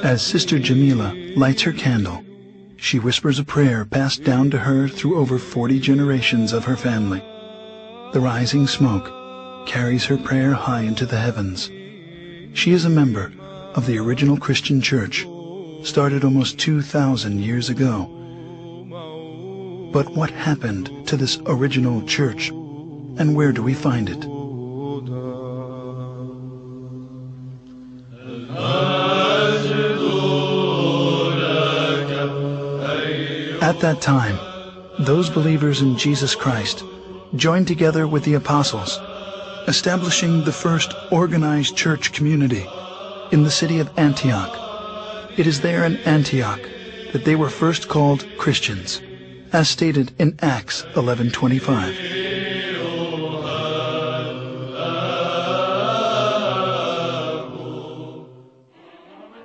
As Sister Jamila lights her candle, she whispers a prayer passed down to her through over 40 generations of her family. The rising smoke carries her prayer high into the heavens. She is a member of the original Christian church, started almost 2,000 years ago. But what happened to this original church, and where do we find it? At that time, those believers in Jesus Christ joined together with the apostles, establishing the first organized church community in the city of Antioch. It is there in Antioch that they were first called Christians, as stated in Acts 11:25.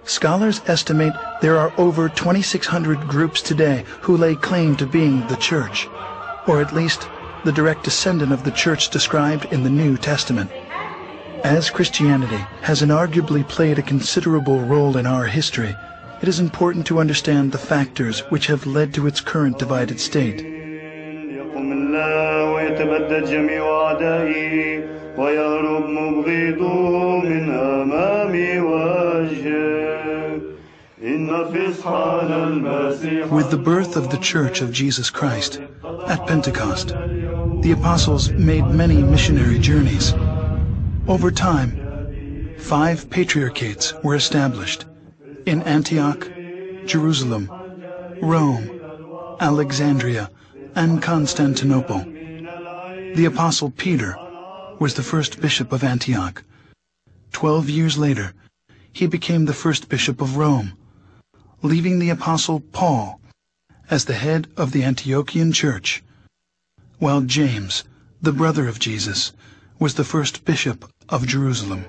Scholars estimate there are over 2,600 groups today who lay claim to being the church, or at least the direct descendant of the church described in the New Testament. As Christianity has inarguably played a considerable role in our history, it is important to understand the factors which have led to its current divided state. With the birth of the Church of Jesus Christ at Pentecost, the apostles made many missionary journeys. Over time, 5 patriarchates were established in Antioch, Jerusalem, Rome, Alexandria, and Constantinople. The apostle Peter was the first bishop of Antioch. 12 years later, he became the first bishop of Rome, leaving the apostle Paul as the head of the Antiochian church, while James, the brother of Jesus, was the first bishop of Jerusalem.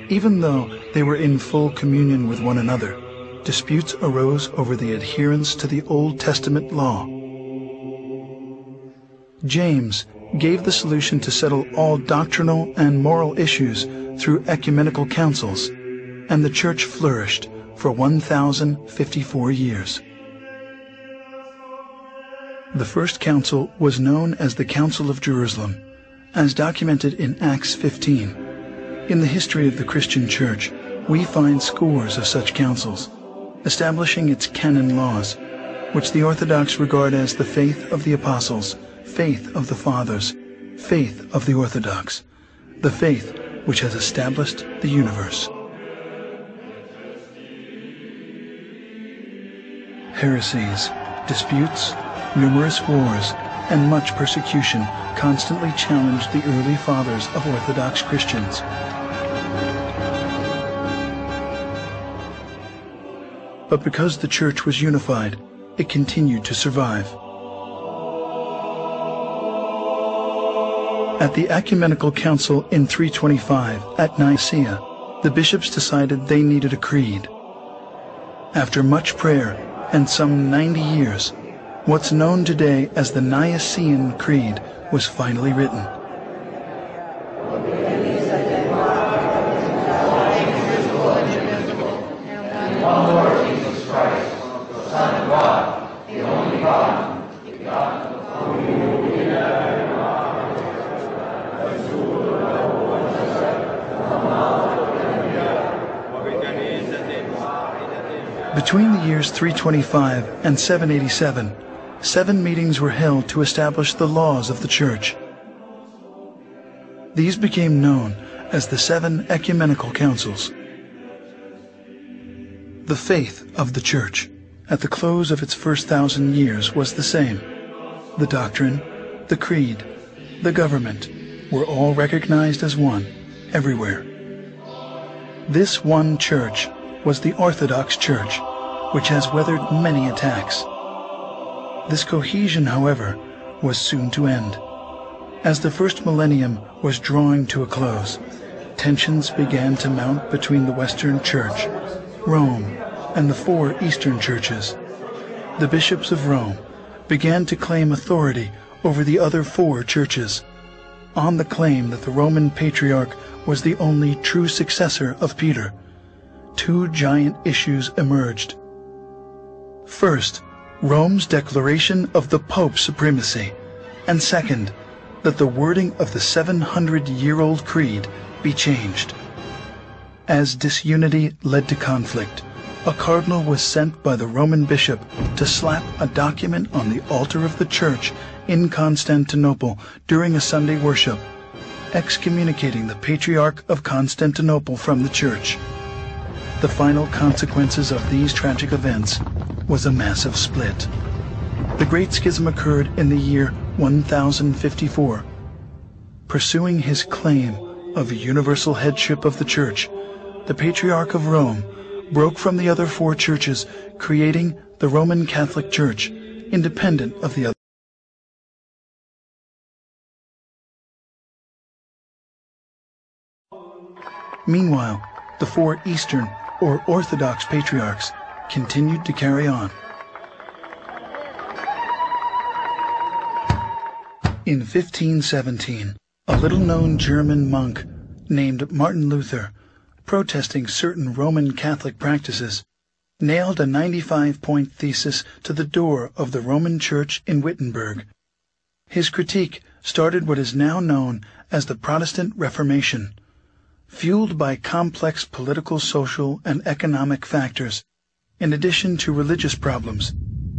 Even though they were in full communion with one another, disputes arose over the adherence to the Old Testament law. James gave the solution to settle all doctrinal and moral issues through ecumenical councils, and the church flourished for 1,054 years. The first council was known as the Council of Jerusalem, as documented in Acts 15. In the history of the Christian Church, we find scores of such councils, establishing its canon laws, which the Orthodox regard as the faith of the apostles, faith of the fathers, faith of the Orthodox, the faith which has established the universe. Heresies, disputes, numerous wars, and much persecution constantly challenged the early fathers of Orthodox Christians. But because the church was unified, it continued to survive. At the Ecumenical Council in 325 at Nicaea, the bishops decided they needed a creed. After much prayer and some 90 years, what's known today as the Nicene Creed was finally written. Between the years 325 and 787, 7 meetings were held to establish the laws of the Church. These became known as the 7 Ecumenical Councils. The faith of the Church at the close of its first 1,000 years was the same. The doctrine, the creed, the government were all recognized as one everywhere. This one church was the Orthodox Church, which has weathered many attacks. This cohesion, however, was soon to end. As the first millennium was drawing to a close, tensions began to mount between the Western Church, Rome, and the 4 Eastern churches. The bishops of Rome began to claim authority over the other 4 churches, on the claim that the Roman Patriarch was the only true successor of Peter. two giant issues emerged. First, Rome's declaration of the Pope's supremacy, and second, that the wording of the 700-year-old creed be changed. As disunity led to conflict, a cardinal was sent by the Roman bishop to slap a document on the altar of the church in Constantinople during a Sunday worship, excommunicating the Patriarch of Constantinople from the church. The final consequences of these tragic events was a massive split. The Great Schism occurred in the year 1054. Pursuing his claim of universal headship of the Church, the Patriarch of Rome broke from the other four churches, creating the Roman Catholic Church, independent of the other. Meanwhile, the four Eastern or Orthodox Patriarchs continued to carry on. In 1517, a little-known German monk named Martin Luther, protesting certain Roman Catholic practices, nailed a 95-point thesis to the door of the Roman Church in Wittenberg. His critique started what is now known as the Protestant Reformation. Fueled by complex political, social, and economic factors, in addition to religious problems,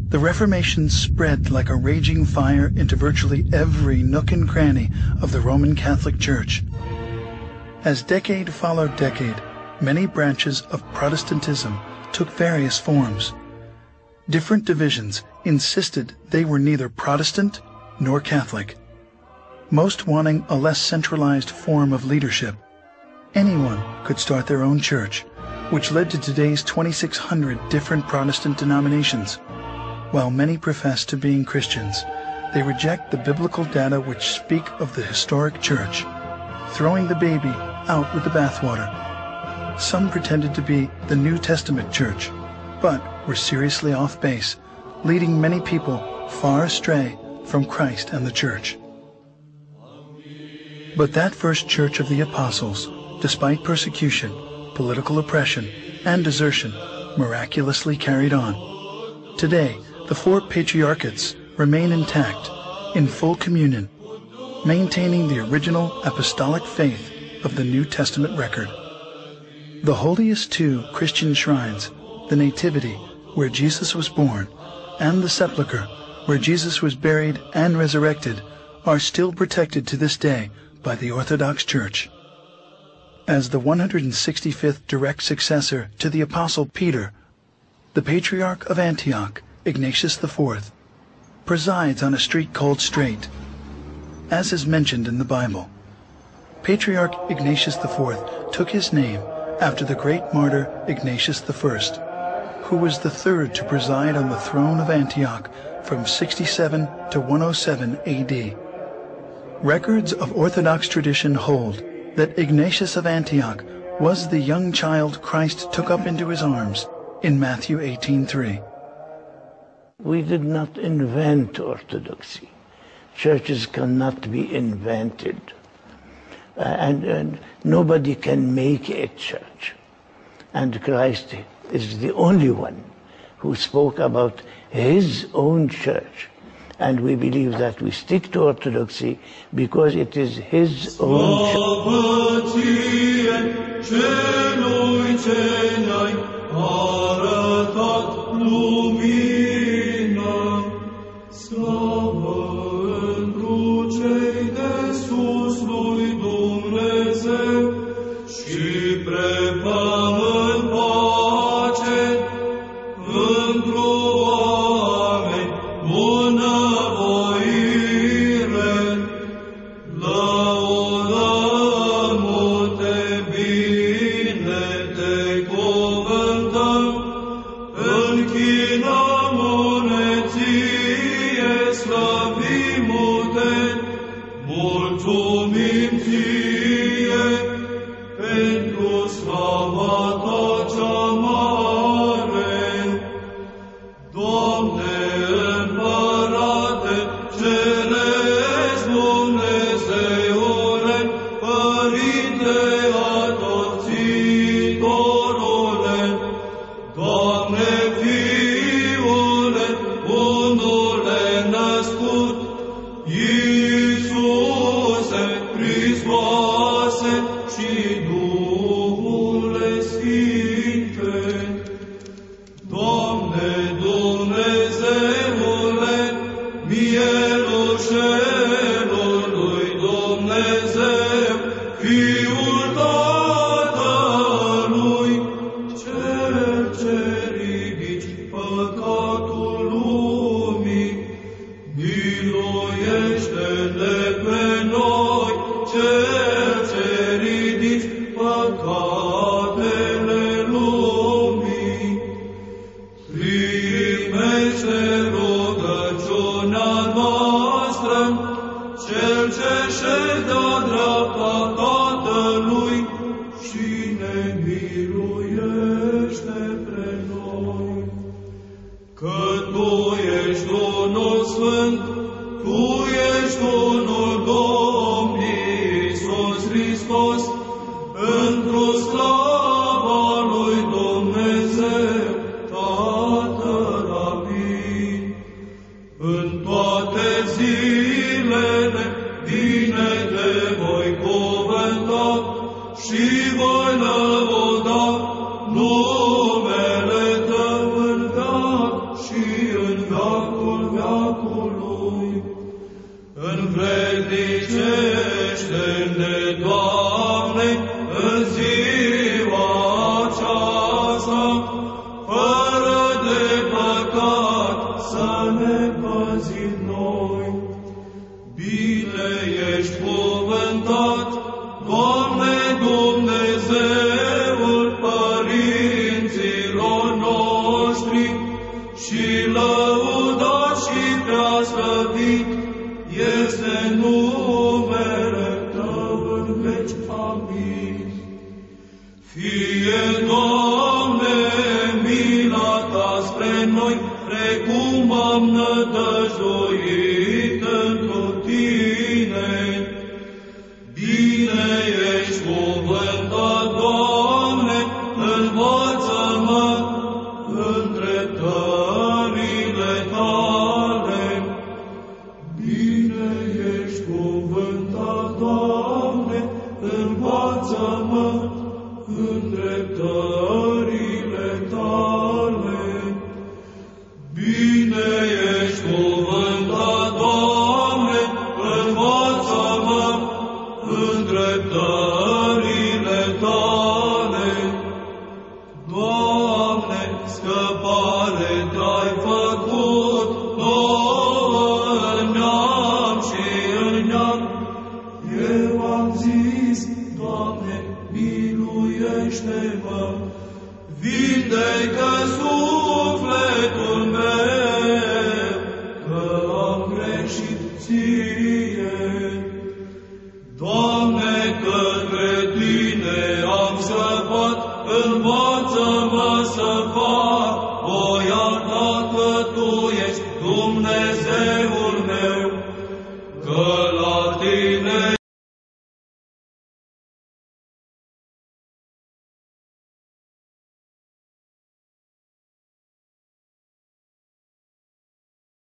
the Reformation spread like a raging fire into virtually every nook and cranny of the Roman Catholic Church. As decade followed decade, many branches of Protestantism took various forms. Different divisions insisted they were neither Protestant nor Catholic, most wanting a less centralized form of leadership. Anyone could start their own church, which led to today's 2,600 different Protestant denominations. While many profess to being Christians, they reject the biblical data which speak of the historic church, throwing the baby out with the bathwater. Some pretended to be the New Testament church, but were seriously off base, leading many people far astray from Christ and the church. But that first church of the apostles, despite persecution, political oppression, and desertion, miraculously carried on. Today, the four patriarchates remain intact, in full communion, maintaining the original apostolic faith of the New Testament record. The holiest two Christian shrines, the Nativity, where Jesus was born, and the Sepulchre, where Jesus was buried and resurrected, are still protected to this day by the Orthodox Church. As the 165th direct successor to the Apostle Peter, the Patriarch of Antioch, Ignatius IV, presides on a street called Straight, as is mentioned in the Bible. Patriarch Ignatius IV took his name after the great martyr Ignatius I, who was the third to preside on the throne of Antioch from 67 to 107 AD. Records of Orthodox tradition hold that Ignatius of Antioch was the young child Christ took up into his arms in Matthew 18:3. We did not invent orthodoxy. Churches cannot be invented. And nobody can make a church. And Christ is the only one who spoke about his own church. And we believe that we stick to orthodoxy because it is his own Iisuse Hristoase și Duhule Sfinte, Doamne Dumnezeule, mielușelului Dumnezeu, Fiul Tatălui, Cel ce ridici păcatul lumii, miluiește-ne pe noi, Cel ce ridici păcatele lumii. Primește rugăciunea noastră, Cel ce ședea dreapta Tatălui și ne miluiește pe noi. Că Tu ești unul Sfânt, Tu ești unul Domn Iisus Hristos, într-o slava lui Dumnezeu, Tatăl Amin. În toate zilele bine Te voi cuvânta și voi lăuda numele Tău în veac și în veacul veacului. Învrednicește-ne, Doamne, în ziua aceasta, fără de păcat să ne păzim noi. Bine ești cuvântat, Doamne Dumnezeul părinților noștri, și lăudat și preaslăvit este numele Tău în veci. Amin. Fie, Doamne, mila Ta spre noi, precum am nădăjduit întru Tine. Bine ești cuvântat, Doamne, învață-mă în dreptările Tale. Bine ești cuvântat, Doamne, învață-mă în dreptările Tale. Bine ești cuvântat, Doamne, învață-mă în dreptările Tale. Doamne, scăpare Te-ai făcut nouă în neam și în neam. Eu am zis, Doamne, miluiește-mă, vindecă sufletul meu, că am greșit Ție. Doamne, către Tine am scăpat, învață-mă să fac voia Ta, că Tu ești Dumnezeul meu, că